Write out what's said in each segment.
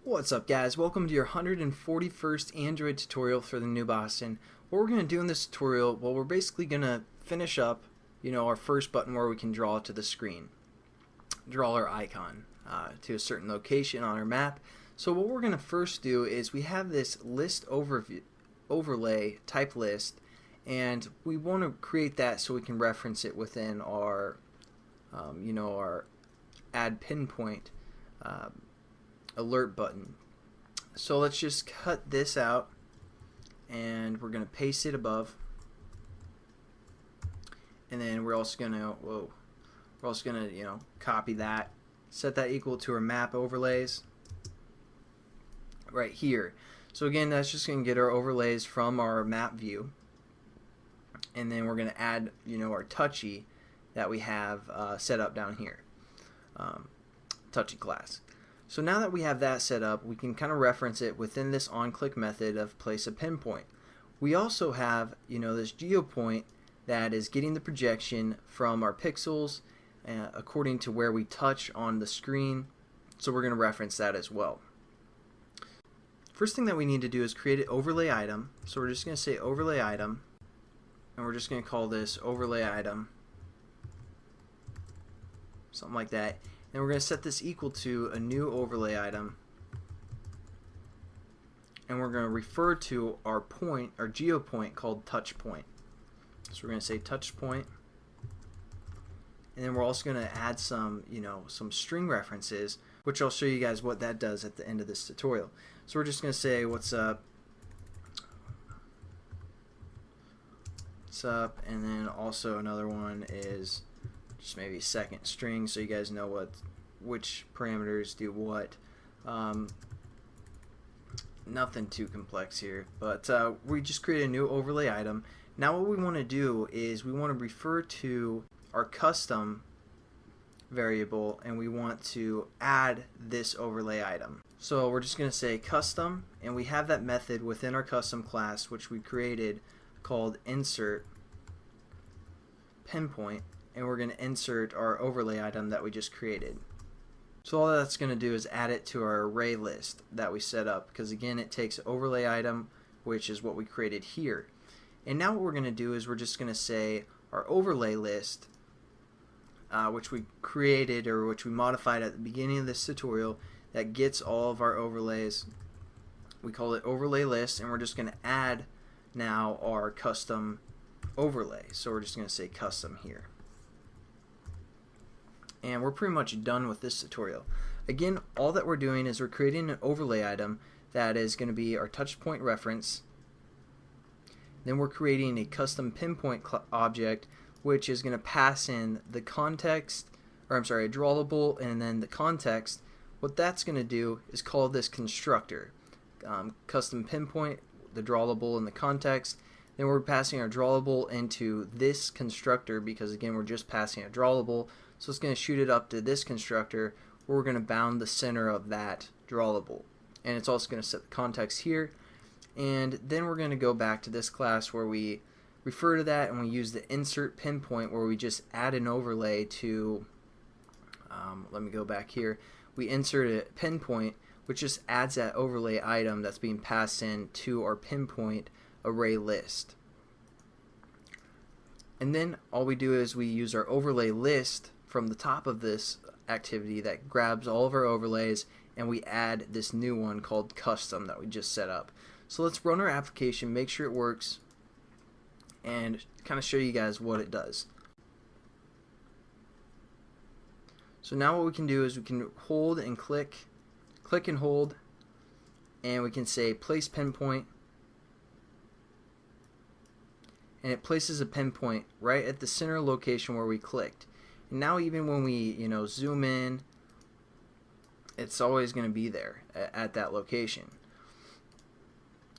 What's up guys, welcome to your 141st Android tutorial for the new Boston. What we're going to do in this tutorial, well, we're basically going to finish up, our first button where we can draw to the screen. Draw our icon to a certain location on our map. So what we're going to first do is we have this list overlay type list, and we want to create that so we can reference it within our, our add pinpoint alert button. So let's just cut this out and we're going to paste it above, and then we're also going to copy that, set that equal to our map overlays right here. So again, that's just going to get our overlays from our map view, and then we're going to add our touchy that we have set up down here, touchy class. So now that we have that set up, we can kind of reference it within this on-click method of place a pinpoint. We also have this geopoint that is getting the projection from our pixels according to where we touch on the screen, so we're going to reference that as well. First thing that we need to do is create an overlay item. So we're just going to say overlay item, and we're just going to call this overlay item, something like that. And we're going to set this equal to a new overlay item, and we're going to refer to our point, our geopoint, called touch point. So we're going to say touch point, and then we're also going to add some some string references, which I'll show you guys what that does at the end of this tutorial. So we're just going to say what's up, and then also another one is just maybe second string, so you guys know which parameters do what. Nothing too complex here, but we just create a new overlay item. Now what we want to do is we want to refer to our custom variable, and we want to add this overlay item. So we're just going to say custom, and we have that method within our custom class which we created called insert pinpoint, and we're going to insert our overlay item that we just created. So all that's going to do is add it to our array list that we set up, because again it takes overlay item, which is what we created here. And now what we're going to do is we're just going to say our overlay list, which we created or which we modified at the beginning of this tutorial, that gets all of our overlays. We call it overlay list, and we're just going to add now our custom overlay. So we're just going to say custom here. And we're pretty much done with this tutorial. Again, all that we're doing is we're creating an overlay item that is going to be our touch point reference. Then we're creating a custom pinpoint object, which is going to pass in the context, or I'm sorry, a drawable, and then the context. What that's going to do is call this constructor, custom pinpoint, the drawable, and the context. Then we're passing our drawable into this constructor, because again we're just passing a drawable. So it's going to shoot it up to this constructor, where we're going to bound the center of that drawable. And it's also going to set the context here. And then we're going to go back to this class where we refer to that, and we use the insert pinpoint, where we just add an overlay to, let me go back here. We insert a pinpoint, which just adds that overlay item that's being passed in to our pinpoint array list. And then all we do is we use our overlay list from the top of this activity that grabs all of our overlays, and we add this new one called custom that we just set up. So let's run our application, make sure it works, and kind of show you guys what it does. So now what we can do is we can hold and click and hold, and we can say place pinpoint, and it places a pinpoint right at the center location where we clicked. And now even when we zoom in, it's always going to be there at that location.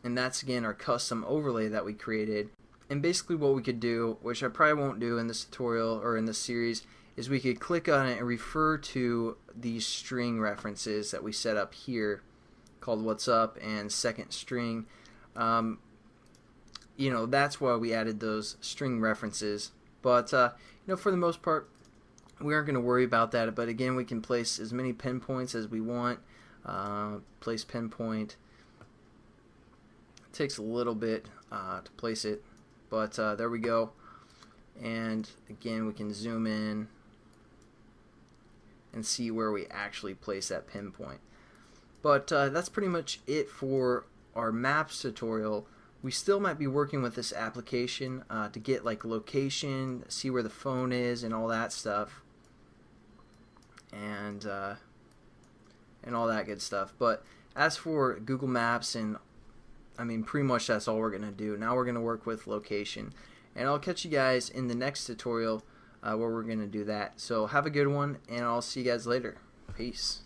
And that's again our custom overlay that we created. And basically what we could do, which I probably won't do in this tutorial or in this series, is we could click on it and refer to these string references that we set up here called what's up and second string. That's why we added those string references. But for the most part, we aren't going to worry about that, but again, we can place as many pinpoints as we want. place pinpoint. It takes a little bit to place it, but there we go. And again, we can zoom in and see where we actually place that pinpoint. But that's pretty much it for our maps tutorial. We still might be working with this application to get like location, see where the phone is, and all that stuff, and all that good stuff. But as for Google Maps, and I mean, pretty much that's all we're gonna do. Now we're gonna work with location, and I'll catch you guys in the next tutorial where we're gonna do that. So have a good one, and I'll see you guys later. Peace.